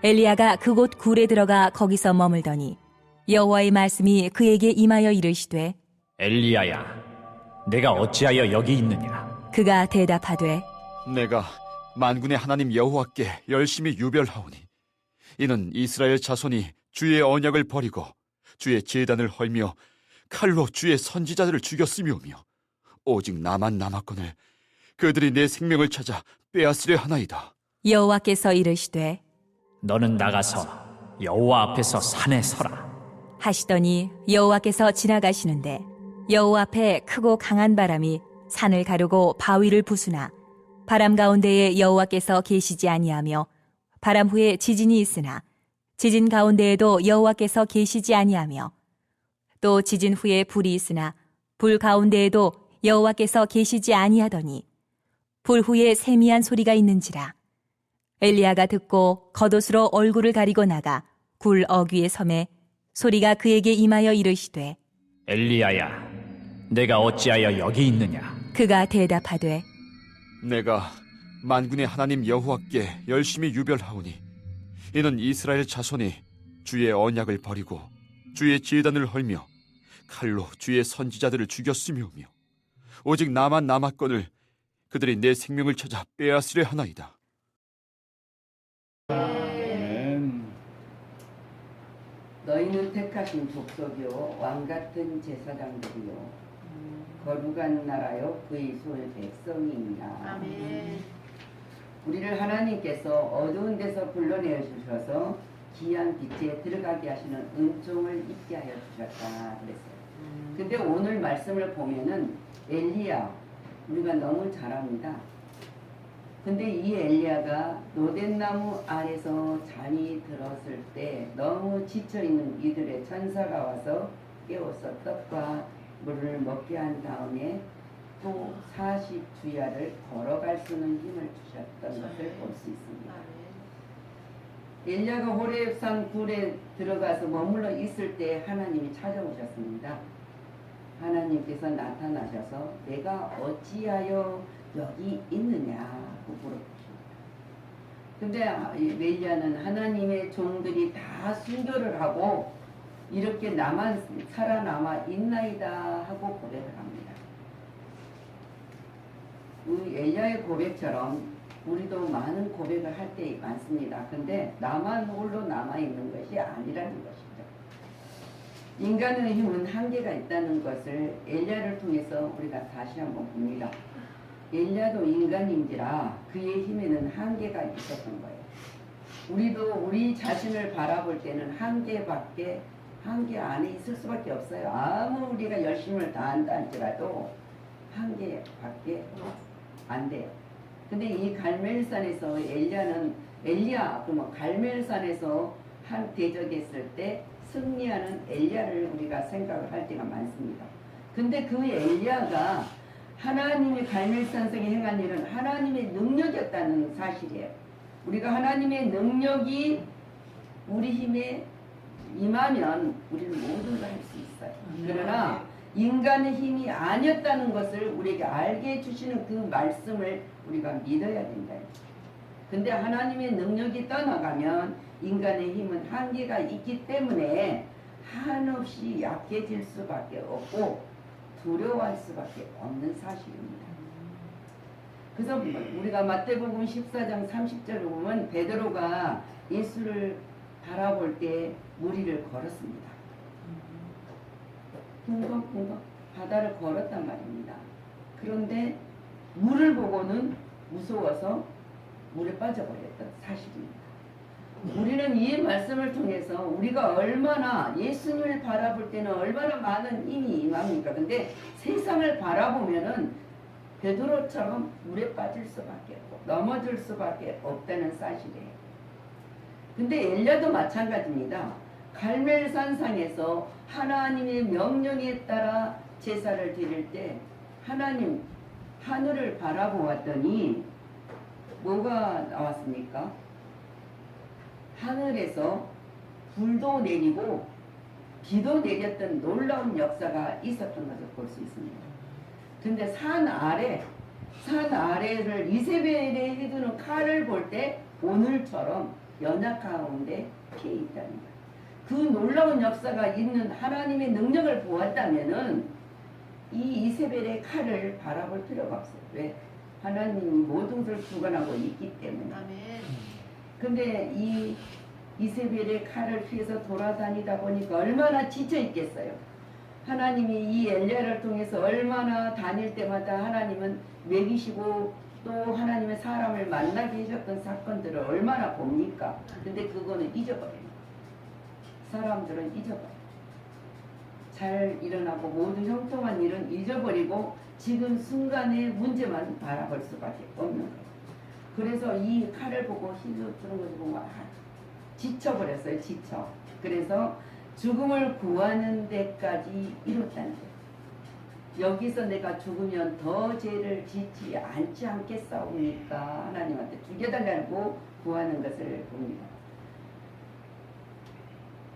엘리야가 그곳 굴에 들어가 거기서 머물더니 여호와의 말씀이 그에게 임하여 이르시되 엘리야야, 내가 어찌하여 여기 있느냐? 그가 대답하되 내가 만군의 하나님 여호와께 열심히 유별하오니 이는 이스라엘 자손이 주의 언약을 버리고 주의 제단을 헐며 칼로 주의 선지자들을 죽였음이오며 오직 나만 남았거늘 그들이 내 생명을 찾아 빼앗으려 하나이다. 여호와께서 이르시되 너는 나가서 여호와 앞에서 산에 서라. 하시더니 여호와께서 지나가시는데 여호와 앞에 크고 강한 바람이 산을 가르고 바위를 부수나 바람 가운데에 여호와께서 계시지 아니하며 바람 후에 지진이 있으나 지진 가운데에도 여호와께서 계시지 아니하며 또 지진 후에 불이 있으나 불 가운데에도 여호와께서 계시지 아니하더니 불 후에 세미한 소리가 있는지라. 엘리야가 듣고 겉옷으로 얼굴을 가리고 나가 굴 어귀에 섬에 소리가 그에게 임하여 이르시되 엘리야야, 내가 어찌하여 여기 있느냐? 그가 대답하되 내가 만군의 하나님 여호와께 열심히 유별하오니 이는 이스라엘 자손이 주의 언약을 버리고 주의 제단을 헐며 칼로 주의 선지자들을 죽였음이오며 오직 나만 남았거늘 그들이 내 생명을 찾아 빼앗으려 하나이다. 너희는 택하신 족속이요 왕같은 제사장들이요 거룩한 나라요 그의 소의 백성이니라. 아멘. 우리를 하나님께서 어두운 데서 불러내어 주셔서 귀한 빛에 들어가게 하시는 은총을 입게 하여 주셨다 그랬어요. 근데 오늘 말씀을 보면은 엘리야 우리가 너무 잘합니다. 근데 이 엘리야가 노덴나무 아래서 잠이 들었을 때 너무 지쳐있는 이들의 천사가 와서 깨워서 떡과 물을 먹게 한 다음에 또 40주야를 걸어갈 수 있는 힘을 주셨던 것을 볼 수 있습니다. 엘리야가 호렙산 굴에 들어가서 머물러 있을 때 하나님이 찾아오셨습니다. 하나님께서 나타나셔서 내가 어찌하여 여기 있느냐고 물어보십니다. 근데 엘리야는 하나님의 종들이 다 순교를 하고 이렇게 나만 살아남아 있나이다 하고 고백을 합니다. 엘리야의 고백처럼 우리도 많은 고백을 할 때 많습니다. 근데 나만 홀로 남아있는 것이 아니라는 것이죠. 인간의 힘은 한계가 있다는 것을 엘리야를 통해서 우리가 다시 한번 봅니다. 엘리야도 인간인지라 그의 힘에는 한계가 있었던 거예요. 우리도 우리 자신을 바라볼 때는 한계 안에 있을 수밖에 없어요. 아무 우리가 열심을 다한다 할지라도 한계밖에 안 돼요. 근데 이 갈멜산에서 엘리야 그러면 갈멜산에서 한 대적했을 때 승리하는 엘리야를 우리가 생각을 할 때가 많습니다. 근데 그 엘리야가 하나님이 갈멜산성에 행한 일은 하나님의 능력이었다는 사실이에요. 우리가 하나님의 능력이 우리 힘에 임하면 우리는 모든 걸 할 수 있어요. 그러나 인간의 힘이 아니었다는 것을 우리에게 알게 해주시는 그 말씀을 우리가 믿어야 된다. 근데 하나님의 능력이 떠나가면 인간의 힘은 한계가 있기 때문에 한없이 약해질 수밖에 없고 두려워할 수밖에 없는 사실입니다. 그래서 우리가 마태복음 14장 30절을 보면 베드로가 예수를 바라볼 때 무리를 걸었습니다. 쿵덕쿵덕 바다를 걸었단 말입니다. 그런데 물을 보고는 무서워서 물에 빠져버렸던 사실입니다. 우리는 이 말씀을 통해서 우리가 얼마나 예수님을 바라볼 때는 얼마나 많은 힘이 임합니까? 근데 세상을 바라보면은 베드로처럼 물에 빠질 수밖에 없고 넘어질 수밖에 없다는 사실이에요. 근데 엘리야도 마찬가지입니다. 갈멜산상에서 하나님의 명령에 따라 제사를 드릴 때 하나님 하늘을 바라보았더니 뭐가 나왔습니까? 하늘에서 불도 내리고 비도 내렸던 놀라운 역사가 있었던 것을 볼 수 있습니다. 근데 산 아래를 이세벨에 해두는 칼을 볼 때 오늘처럼 연약 가운데 피해 있다는 거예요. 그 놀라운 역사가 있는 하나님의 능력을 보았다면은 이 이세벨의 칼을 바라볼 필요가 없어요. 왜? 하나님이 모든 것을 주관하고 있기 때문에. 아멘. 근데 이 이세벨의 칼을 피해서 돌아다니다 보니까 얼마나 지쳐 있겠어요. 하나님이 이 엘리야를 통해서 얼마나 다닐 때마다 하나님은 먹이시고 또 하나님의 사람을 만나게 해줬던 사건들을 얼마나 봅니까? 근데 그거는 잊어버려요. 사람들은 잊어버려요. 잘 일어나고 모든 형통한 일은 잊어버리고 지금 순간의 문제만 바라볼 수밖에 없는 거예요. 그래서 이 칼을 보고 휘두르는 것을 보고 지쳐버렸어요. 지쳐. 그래서 죽음을 구하는 데까지 이뤘다는 거예요. 여기서 내가 죽으면 더 죄를 짓지 않지 않겠사옵니까? 하나님한테 죽여달라고 구하는 것을 봅니다.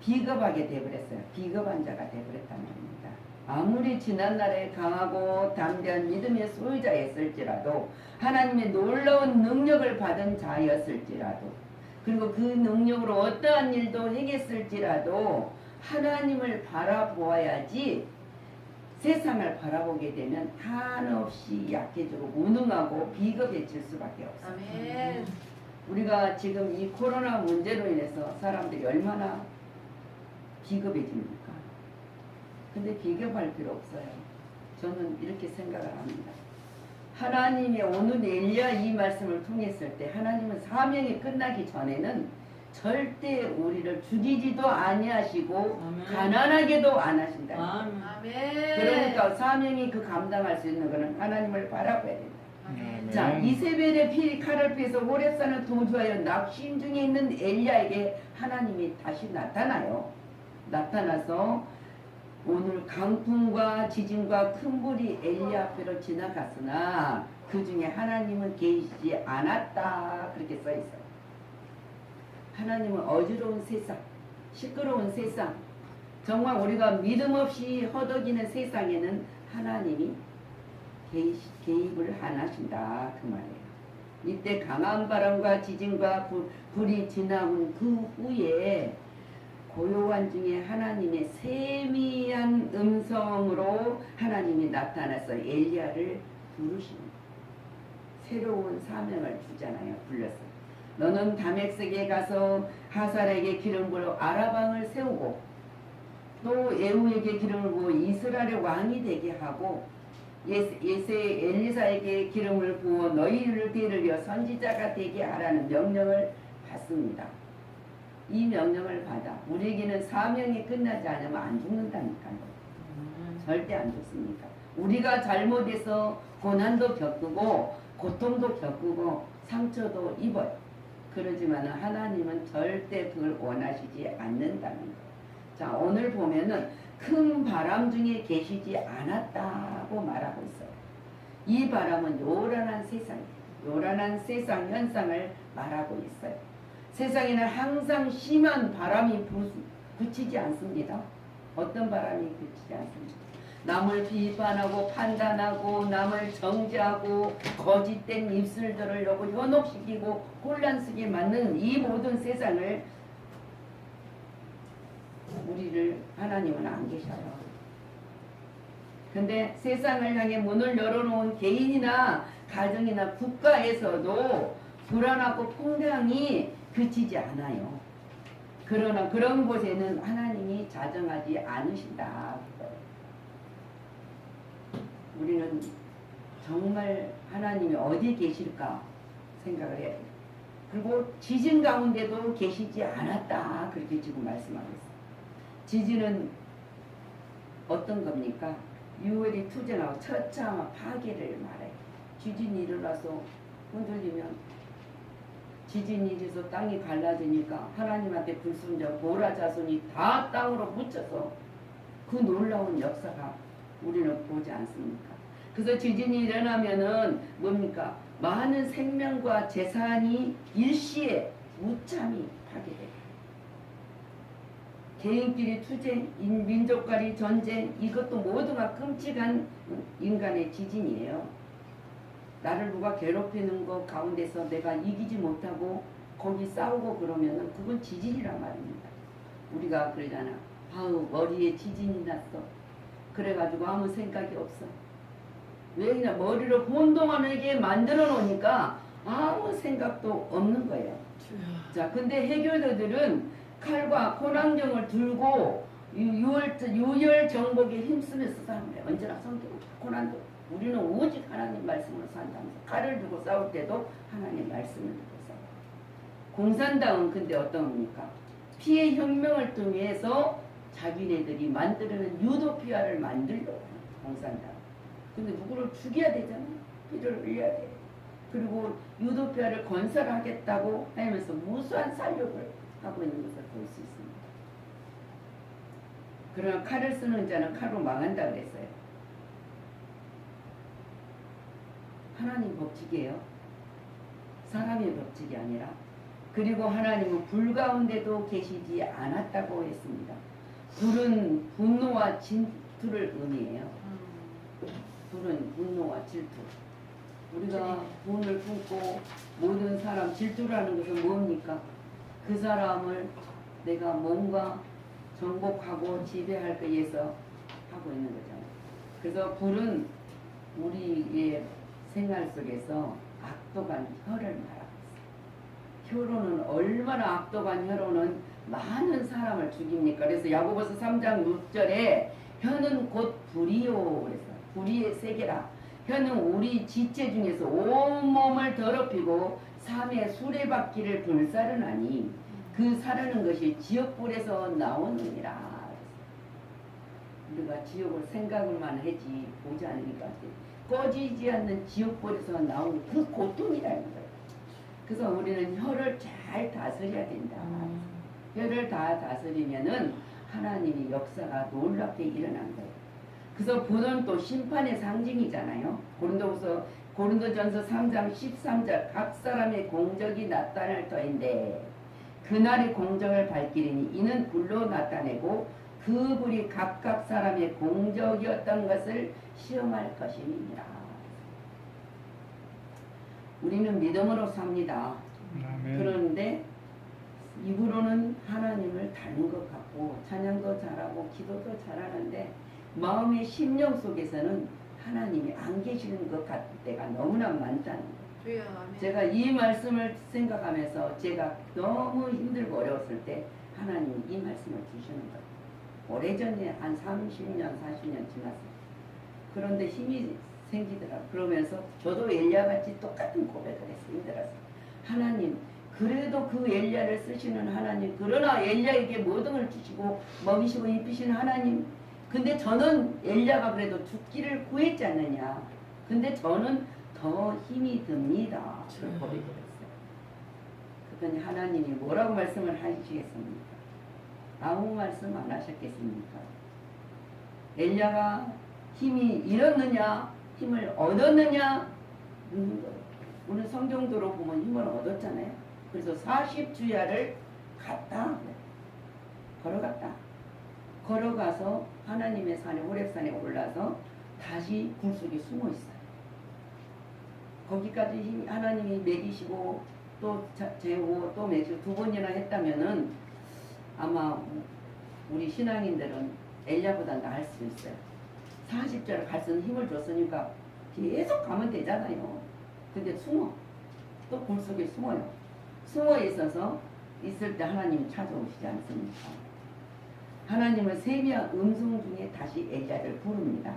비겁하게 되어버렸어요. 비겁한 자가 되어버렸단 말입니다. 아무리 지난날에 강하고 담대한 믿음의 소유자였을지라도 하나님의 놀라운 능력을 받은 자였을지라도 그리고 그 능력으로 어떠한 일도 행했을지라도 하나님을 바라보아야지 세상을 바라보게 되면 한없이 약해지고 무능하고 비겁해질 수밖에 없어요. 아멘. 우리가 지금 이 코로나 문제로 인해서 사람들이 얼마나 비겁해집니까? 근데 비겁할 필요 없어요. 저는 이렇게 생각을 합니다. 하나님의 오늘 엘리야 이 말씀을 통했을 때 하나님은 사명이 끝나기 전에는 절대 우리를 죽이지도 아니하시고 아멘. 가난하게도 안 하신다. 아멘. 그러니까 사명이 그 감당할 수 있는 것은 하나님을 바라봐야 된다. 아멘. 자, 이세벨의 피 칼을 피해서 호렙산을 도주하여 낙심 중에 있는 엘리야에게 하나님이 다시 나타나요. 나타나서 오늘 강풍과 지진과 큰 불이 엘리야 앞으로 지나갔으나 그 중에 하나님은 계시지 않았다. 그렇게 써 있어요. 하나님은 어지러운 세상, 시끄러운 세상, 정말 우리가 믿음 없이 허덕이는 세상에는 하나님이 개입을 안 하신다. 그 말이에요. 이때 강한 바람과 지진과 불이 지나온 그 후에 고요한 중에 하나님의 세미한 음성으로 하나님이 나타나서 엘리야를 부르십니다. 새로운 사명을 주잖아요. 불렀어요. 너는 다메섹에 가서 하살에게 기름 부어 아라방을 세우고 또 에후에게 기름을 부어 이스라엘의 왕이 되게 하고 예세 엘리사에게 기름을 부어 너희를 데리려 선지자가 되게 하라는 명령을 받습니다. 이 명령을 받아 우리에게는 사명이 끝나지 않으면 안 죽는다니까요. 절대 안 죽습니다. 우리가 잘못해서 고난도 겪고 고통도 겪고 상처도 입어요. 그러지만 하나님은 절대 그걸 원하시지 않는다는 거예요. 자, 오늘 보면은 큰 바람 중에 계시지 않았다고 말하고 있어요. 이 바람은 요란한 세상이에요. 요란한 세상 현상을 말하고 있어요. 세상에는 항상 심한 바람이 그치지 않습니다. 어떤 바람이 그치지 않습니다. 남을 비판하고 판단하고 남을 정죄하고 거짓된 입술들을 여고 현혹시키고 혼란스럽게 만드는 이 모든 세상을 우리를 하나님은 안 계셔요. 근데 세상을 향해 문을 열어놓은 개인이나 가정이나 국가에서도 불안하고 풍랑이 그치지 않아요. 그러나 그런 곳에는 하나님이 자정하지 않으신다. 우리는 정말 하나님이 어디 계실까 생각을 해야 돼요. 그리고 지진 가운데도 계시지 않았다. 그렇게 지금 말씀하고 있어요. 지진은 어떤 겁니까? 유월이 투쟁하고 처참한 파괴를 말해요. 지진이 일어나서 흔들리면 지진이 일어서 땅이 갈라지니까 하나님한테 불순종 고라 자손이 다 땅으로 묻혀서 그 놀라운 역사가 우리는 보지 않습니까? 그래서 지진이 일어나면은 뭡니까? 많은 생명과 재산이 일시에 무참히 파괴돼요. 개인끼리 투쟁, 민족간의 전쟁, 이것도 모두가 끔찍한 인간의 지진이에요. 나를 누가 괴롭히는 것 가운데서 내가 이기지 못하고 거기 싸우고 그러면은 그건 지진이란 말입니다. 우리가 그러잖아. 아우 머리에 지진이 났어. 그래가지고 아무 생각이 없어. 왜 그냥 머리를 혼동하게 만들어 놓으니까 아무 생각도 없는 거예요. 자, 근데 해교도들은 칼과 코난정을 들고 유혈 정복에 힘쓰면서 사는 거예요. 언제나 성경은 코난도. 우리는 오직 하나님 말씀으로 산다면서 칼을 들고 싸울 때도 하나님 말씀을 들고 싸워. 공산당은 근데 어떤 겁니까? 피해 혁명을 통해서 자기네들이 만들어낸 유도피아를 만들려고 해요. 공산당. 근데 누구를 죽여야 되잖아. 피를 흘려야 돼. 그리고 유도피아를 건설하겠다고 하면서 무수한 살력을 하고 있는 것을 볼 수 있습니다. 그러나 칼을 쓰는 자는 칼로 망한다 그랬어요. 하나님 법칙이에요. 사람의 법칙이 아니라. 그리고 하나님은 불 가운데도 계시지 않았다고 했습니다. 불은 분노와 질투를 의미해요. 불은 분노와 질투. 우리가 분을 품고 모든 사람 질투라는 것은 뭡니까? 그 사람을 내가 뭔가 정복하고 지배할 위해서 하고 있는 거잖아요. 그래서 불은 우리의 생활 속에서 악독한 혀를 말하고 있어요. 혀로는 얼마나 악독한 혀로는 많은 사람을 죽입니까? 그래서 야고보서 3장 6절에 혀는 곧 불이요 그래서 불의의 세계라. 혀는 우리 지체 중에서 온몸을 더럽히고 삶의 수레바퀴를 불사르나니 그 사르는 것이 지옥불에서 나오느니라. 우리가 지옥을 생각을만 하지 보지 않으니까 꺼지지 않는 지옥불에서 나오는 그 고통이라는 거예요. 그래서 우리는 혀를 잘 다스려야 된다. 혀를 다 다스리면은 하나님의 역사가 놀랍게 일어난 거예요. 그래서 불은 또 심판의 상징이잖아요. 고린도전서 3장 13절 각 사람의 공적이 나타날 터인데 그날의 공적을 밝히리니 이는 불로 나타내고 그 불이 각각 사람의 공적이었던 것을 시험할 것임이니라. 우리는 믿음으로 삽니다. 그런데 입으로는 하나님을 닮은 것 같고 찬양도 잘하고 기도도 잘하는데 마음의 심령 속에서는 하나님이 안 계시는 것 같을 때가 너무나 많다는 거예요. 제가 이 말씀을 생각하면서 제가 너무 힘들고 어려웠을 때 하나님이 이 말씀을 주시는 거예요. 오래전에 한 30년, 40년 지났어요. 그런데 힘이 생기더라고요. 그러면서 저도 엘리야같이 똑같은 고백을 했어요. 힘들어서. 하나님, 그래도 그 엘리야를 쓰시는 하나님, 그러나 엘리야에게 모든 걸 주시고 먹이시고 입히시는 하나님, 근데 저는 엘리야가 그래도 죽기를 구했지 않느냐. 근데 저는 더 힘이 듭니다. 그런 고백을 했어요. 그랬더니 하나님이 뭐라고 말씀을 하시겠습니까? 아무 말씀 안 하셨겠습니까? 엘리야가 힘이 잃었느냐, 힘을 얻었느냐, 오늘 성경도로 보면 힘을 얻었잖아요. 그래서 40주야를 갔다, 걸어가서 하나님의 산에 호렙산에 올라서 다시 굴 속에 숨어 있어요. 거기까지 하나님이 먹이시고 또 재우고 또 먹이시고 두 번이나 했다면은 아마 우리 신앙인들은 엘리야보다 나을 수 있어요. 40절을 갈 수 있는 힘을 줬으니까 계속 가면 되잖아요. 근데 또 굴 속에 숨어요. 숨어 있어서 있을 때 하나님이 찾아오시지 않습니까? 하나님은 세미한 음성 중에 다시 엘리야를 부릅니다.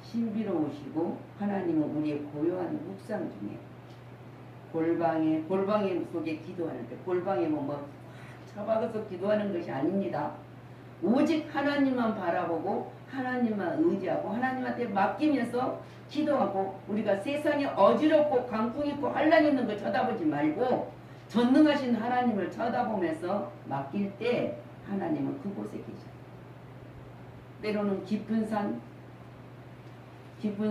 신비로우시고 하나님은 우리의 고요한 묵상 중에 골방에 속에 기도하는 때 골방에 뭐 처박아서 기도하는 것이 아닙니다. 오직 하나님만 바라보고 하나님만 의지하고 하나님한테 맡기면서 기도하고 우리가 세상에 어지럽고 강풍 있고 환란 있는 거 쳐다보지 말고 전능하신 하나님을 쳐다보면서 맡길 때 하나님은 그곳에 계셔요. 때로는 깊은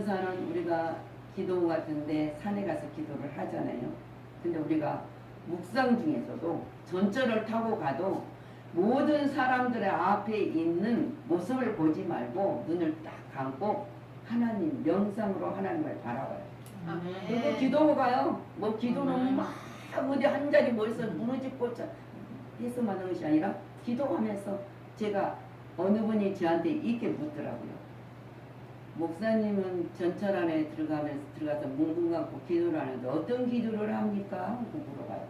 산은 우리가 기도 같은데 산에 가서 기도를 하잖아요. 근데 우리가 묵상 중에서도 전철을 타고 가도 모든 사람들의 앞에 있는 모습을 보지 말고 눈을 딱 감고 하나님 명상으로 하나님을 바라봐요. 그리고 기도가 가요. 뭐 기도는 막 어디 한 자리 모여서 무너지고 해서만 하는 것이 아니라 기도하면서 제가 어느 분이 저한테 이렇게 묻더라고요. 목사님은 전철 안에 들어가서 뭉둥 감고 기도를 하는데 어떤 기도를 합니까? 하고 물어봐요.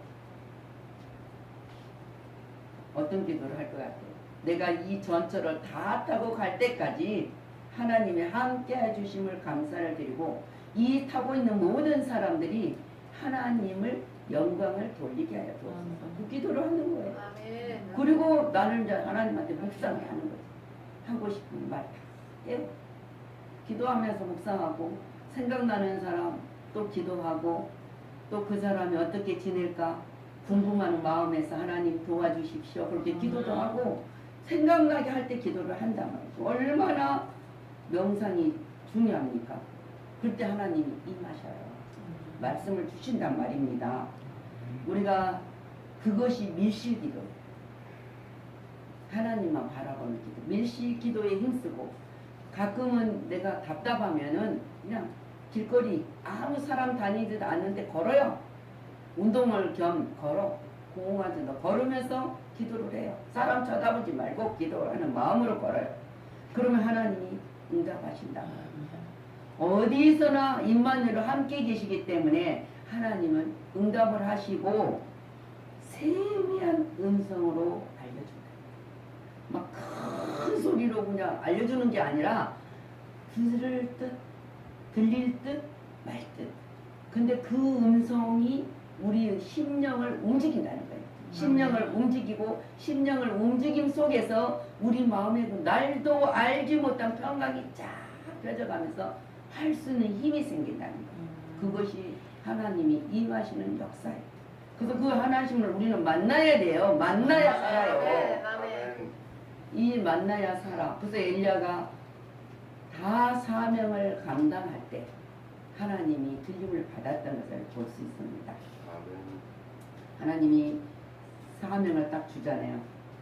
어떤 기도를 할 것 같아요? 내가 이 전철을 다 타고 갈 때까지 하나님의 함께 해주심을 감사를 드리고 이 타고 있는 모든 사람들이 하나님을 영광을 돌리게 하여 주옵소서. 그 기도를 하는 거예요. 그리고 나는 이제 하나님한테 묵상을 하는 거죠. 하고 싶은 말 다 해요. 기도하면서 묵상하고 생각나는 사람 또 기도하고 또 그 사람이 어떻게 지낼까 궁금한 마음에서 하나님 도와주십시오. 그렇게 기도도 하고 생각나게 할 때 기도를 한단 말이죠. 얼마나 명상이 중요합니까? 그때 하나님이 임하셔요. 말씀을 주신단 말입니다. 우리가 그것이 밀실기도, 하나님만 바라보는 기도, 밀실기도에 힘쓰고 가끔은 내가 답답하면은 그냥 길거리 아무 사람 다니지도 않는데 걸어요. 운동을 겸 걸어. 공원에도 걸으면서 기도를 해요. 사람 쳐다보지 말고 기도하는 마음으로 걸어요. 그러면 하나님이 응답하신다. 어디서나 임마누엘로 함께 계시기 때문에 하나님은 응답을 하시고 세미한 음성으로 알려준다. 막 큰 소리로 그냥 알려주는 게 아니라 들을 듯, 들릴 듯, 말 듯. 근데 그 음성이 우리 심령을 움직인다는 거예요. 심령을 움직이고 심령을 움직임 속에서 우리 마음에 그 날도 알지 못한 평강이 쫙 펴져가면서 할 수 있는 힘이 생긴다는 거예요. 그것이 하나님이 임하시는 역사예요. 그래서 그 하나님을 우리는 만나야 돼요. 만나야 살아요. 이 만나야 살아. 그래서 엘리야가 다 사명을 감당할 때 하나님이 들림을 받았다는 것을 볼 수 있습니다. 하나님이 사명을 딱 주잖아요.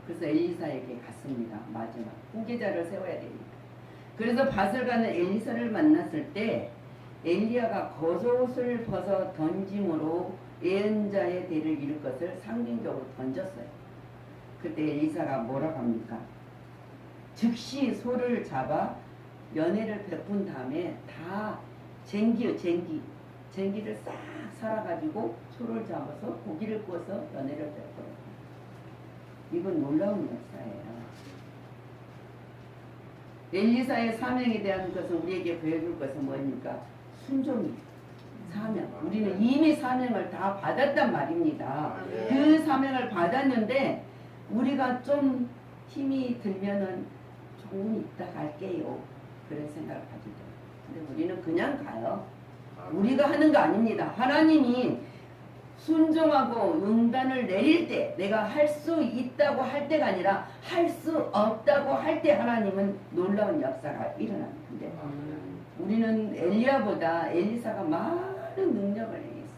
그래서 엘리사에게 갔습니다. 마지막 후계자를 세워야 됩니다. 그래서 밭을 가는 엘리사를 만났을 때 엘리야가 겉옷을 벗어 던짐으로 예언자의 대를 이룰 것을 상징적으로 던졌어요. 그때 엘리사가 뭐라고 합니까? 즉시 소를 잡아 연회를 베푼 다음에 다 쟁기를 싹 살아가지고 소를 잡아서 고기를 구워서 연회를 베풀어요. 이건 놀라운 역사예요. 엘리사의 사명에 대한 것은 우리에게 보여줄 것은 뭡니까? 순종이에요. 사명. 우리는 이미 사명을 다 받았단 말입니다. 그 사명을 받았는데 우리가 좀 힘이 들면은 조금 있다 갈게요. 그런 생각을 가지고. 근데 우리는 그냥 가요. 우리가 하는 거 아닙니다. 하나님이 순종하고 응단을 내릴 때, 내가 할 수 있다고 할 때가 아니라 할 수 없다고 할 때 하나님은 놀라운 역사가 일어나는데 우리는 엘리야보다 엘리사가 많은 능력을 행했어요.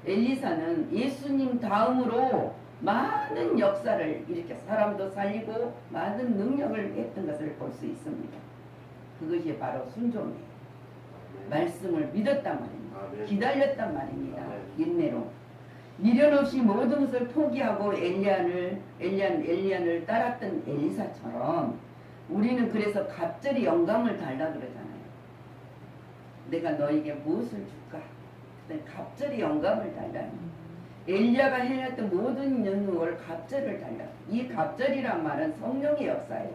엘리사는 예수님 다음으로 많은 역사를 이렇게 사람도 살리고 많은 능력을 했던 것을 볼 수 있습니다. 그것이 바로 순종이에요. 말씀을 믿었단 말입니다. 기다렸단 말입니다. 인내로. 미련 없이 모든 것을 포기하고 엘리야를 따랐던 엘리사처럼 우리는 그래서 갑절이 영감을 달라 그러잖아요. 내가 너에게 무엇을 줄까? 갑절이 영감을 달라. 엘리야가 해냈던 모든 영역을 갑절을 달라. 이 갑절이란 말은 성령의 역사예요.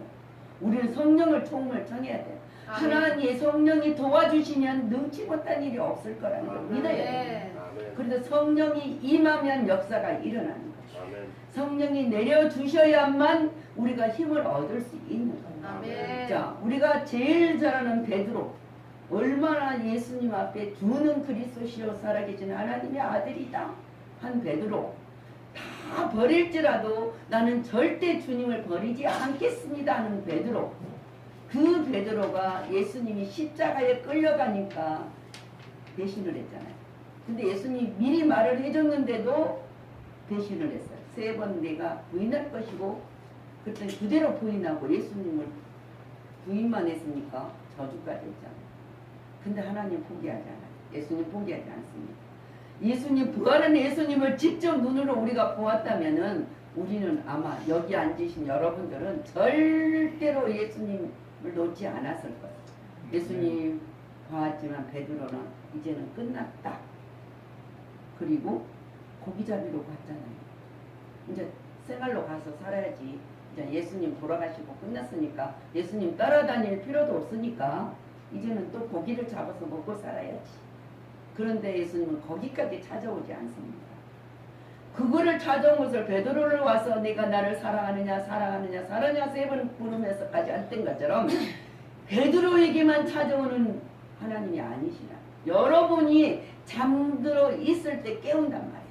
우리는 성령을 총을 청해야 돼요. 하나님의 성령이 도와주시면 능치 못한 일이 없을 거라는 걸 믿어야 돼요. 그래서 성령이 임하면 역사가 일어나는 거죠. 성령이 내려주셔야만 우리가 힘을 얻을 수 있는 거예요. 자, 우리가 제일 잘 아는 베드로. 얼마나 예수님 앞에 주는 그리스도시요 살아계신 하나님의 아들이다 한 베드로. 다 버릴지라도 나는 절대 주님을 버리지 않겠습니다 하는 베드로. 그 베드로가 예수님이 십자가에 끌려가니까 배신을 했잖아요. 근데 예수님이 미리 말을 해줬는데도 배신을 했어요. 3번 내가 부인할 것이고 그때 그대로 부인하고 예수님을 부인만 했으니까 저주까지 했잖아요. 근데 하나님 포기하지 않아요. 예수님 포기하지 않습니다. 예수님 부활한 예수님을 직접 눈으로 우리가 보았다면은 우리는 아마 여기 앉으신 여러분들은 절대로 예수님을 놓지 않았을 거예요. 예수님 봐왔지만 베드로는 이제는 끝났다. 그리고 고기잡이로 갔잖아요. 이제 생활로 가서 살아야지. 이제 예수님 돌아가시고 끝났으니까 예수님 따라다닐 필요도 없으니까 이제는 또 고기를 잡아서 먹고 살아야지. 그런데 예수님은 거기까지 찾아오지 않습니다. 그거를 찾아온 것을 베드로를 와서 네가 나를 사랑하느냐 사랑하느냐 사랑하냐 세 번 부르면서까지 했던 것처럼 베드로에게만 찾아오는 하나님이 아니시라. 여러분이 잠들어 있을 때 깨운단 말이에요.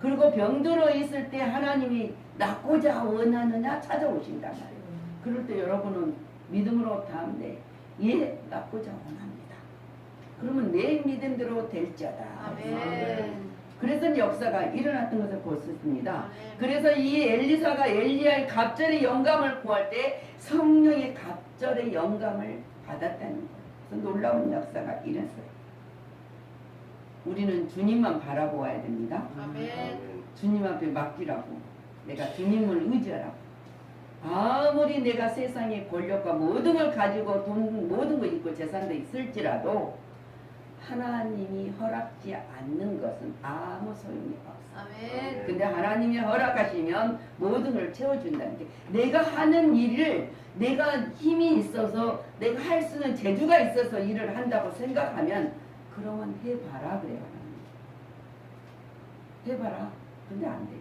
그리고 병들어 있을 때 하나님이 낫고자 원하느냐 찾아오신단 말이에요. 그럴 때 여러분은 믿음으로 다음에 예 낫고자 원합니다. 그러면 내 믿음대로 될지어다. 아멘. 그래서 역사가 일어났던 것을 볼 수 있습니다. 그래서 이 엘리사가 엘리야의 갑절의 영감을 구할 때 성령의 갑절의 영감을 받았다는 거예요. 그래서 놀라운 역사가 일어났어요. 우리는 주님만 바라보아야 됩니다. 아멘. 주님 앞에 맡기라고. 내가 주님을 의지하라고. 아무리 내가 세상의 권력과 모든 걸 가지고 돈 모든 거 있고 재산도 있을지라도 하나님이 허락지 않는 것은 아무 소용이 없어. 아멘. 근데 하나님이 허락하시면 모든 걸 채워준다는 게 내가 하는 일을 내가 힘이 있어서 내가 할 수 있는 재주가 있어서 일을 한다고 생각하면 그러면 해봐라 그래요. 하나님. 해봐라. 근데 안 돼요.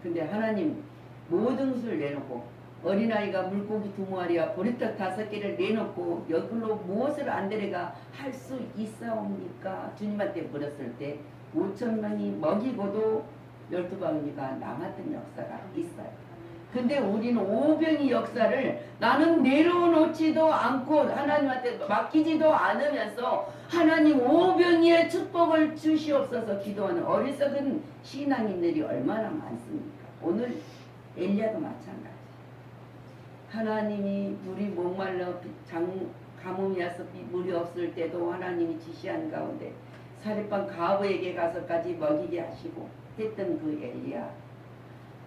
근데 하나님 모든 것을 내놓고 어린아이가 물고기 2마리와 보리떡 5개를 내놓고 여기로 무엇을 안 데려가 할 수 있사옵니까? 주님한테 물었을 때 5,000명이 먹이고도 12바구니가 남았던 역사가 있어요. 근데 우리는 오병이 역사를 나는 내려놓지도 않고 하나님한테 맡기지도 않으면서 하나님 오병이의 축복을 주시옵소서 기도하는 어리석은 신앙인들이 얼마나 많습니까? 오늘 엘리야도 마찬가지. 하나님이 물이 목말라 가뭄이 와서 물이 없을 때도 하나님이 지시한 가운데 사립방 가브에게 가서까지 먹이게 하시고 했던 그 엘리야.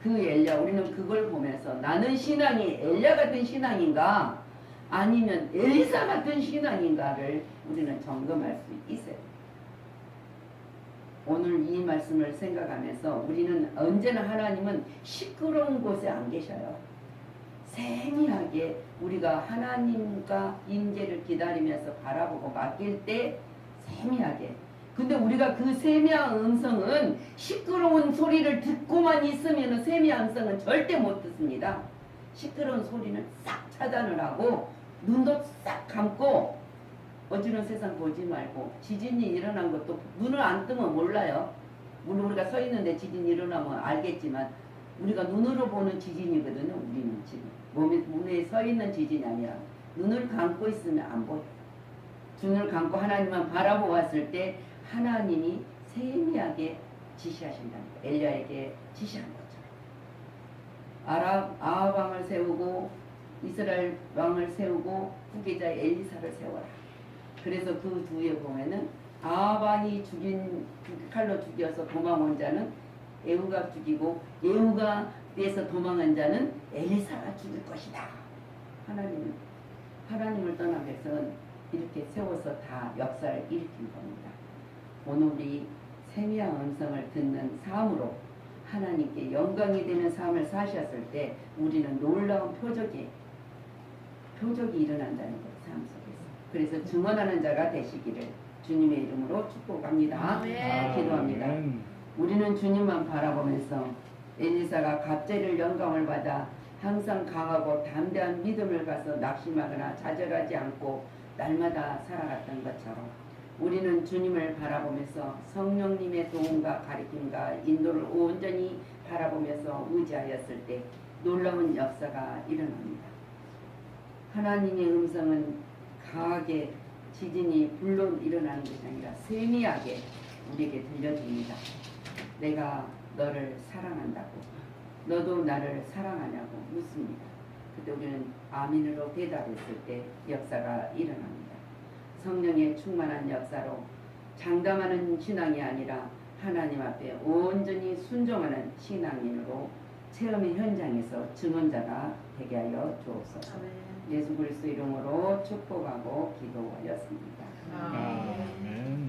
그 엘리야 우리는 그걸 보면서 나는 신앙이 엘리야 같은 신앙인가 아니면 엘리사 같은 신앙인가를 우리는 점검할 수 있어요. 오늘 이 말씀을 생각하면서 우리는 언제나 하나님은 시끄러운 곳에 안 계셔요. 세미하게 우리가 하나님과 임재를 기다리면서 바라보고 맡길 때 세미하게. 근데 우리가 그 세미한 음성은 시끄러운 소리를 듣고만 있으면 세미한 음성은 절대 못 듣습니다. 시끄러운 소리는 싹 차단을 하고 눈도 싹 감고 어지러운 세상 보지 말고 지진이 일어난 것도 눈을 안 뜨면 몰라요. 물론 우리가 서 있는데 지진이 일어나면 알겠지만 우리가 눈으로 보는 지진이거든요. 우리는 지금 몸에 서 있는 지진이 아니라 눈을 감고 있으면 안 보여요. 눈을 감고 하나님만 바라보았을 때 하나님이 세미하게 지시하신다는 거예요. 엘리야에게 지시한 거죠. 아합 왕을 세우고 이스라엘 왕을 세우고 후계자 엘리사를 세워라. 그래서 그 뒤에 보면은 아합 왕이 칼로 죽여서 도망온 자는 에후가 죽이고 에후가 에서 도망한 자는 엘리사가 죽일 것이다. 하나님을 떠나기 위해서는 이렇게 세워서 다 역사를 일으킨 겁니다. 오늘 우리 세미한 음성을 듣는 삶으로 하나님께 영광이 되는 삶을 사셨을 때 우리는 놀라운 표적이 일어난다는 거예요. 삶 속에서. 그래서 증언하는 자가 되시기를 주님의 이름으로 축복합니다. 기도합니다. 우리는 주님만 바라보면서 엘리사가 갑절의 영감을 받아 항상 강하고 담대한 믿음을 가서 낙심하거나 좌절하지 않고 날마다 살아갔던 것처럼 우리는 주님을 바라보면서 성령님의 도움과 가르침과 인도를 온전히 바라보면서 의지하였을 때 놀라운 역사가 일어납니다. 하나님의 음성은 강하게 지진이 불로 일어나는 것이 아니라 세미하게 우리에게 들려줍니다. 내가 너를 사랑한다고. 너도 나를 사랑하냐고 묻습니다. 그때 우리는 아멘으로 대답했을 때 역사가 일어납니다. 성령의 충만한 역사로 장담하는 신앙이 아니라 하나님 앞에 온전히 순종하는 신앙인으로 체험의 현장에서 증언자가 되게 하여 주옵소서. 예수 그리스도 이름으로 축복하고 기도하였습니다. 아멘.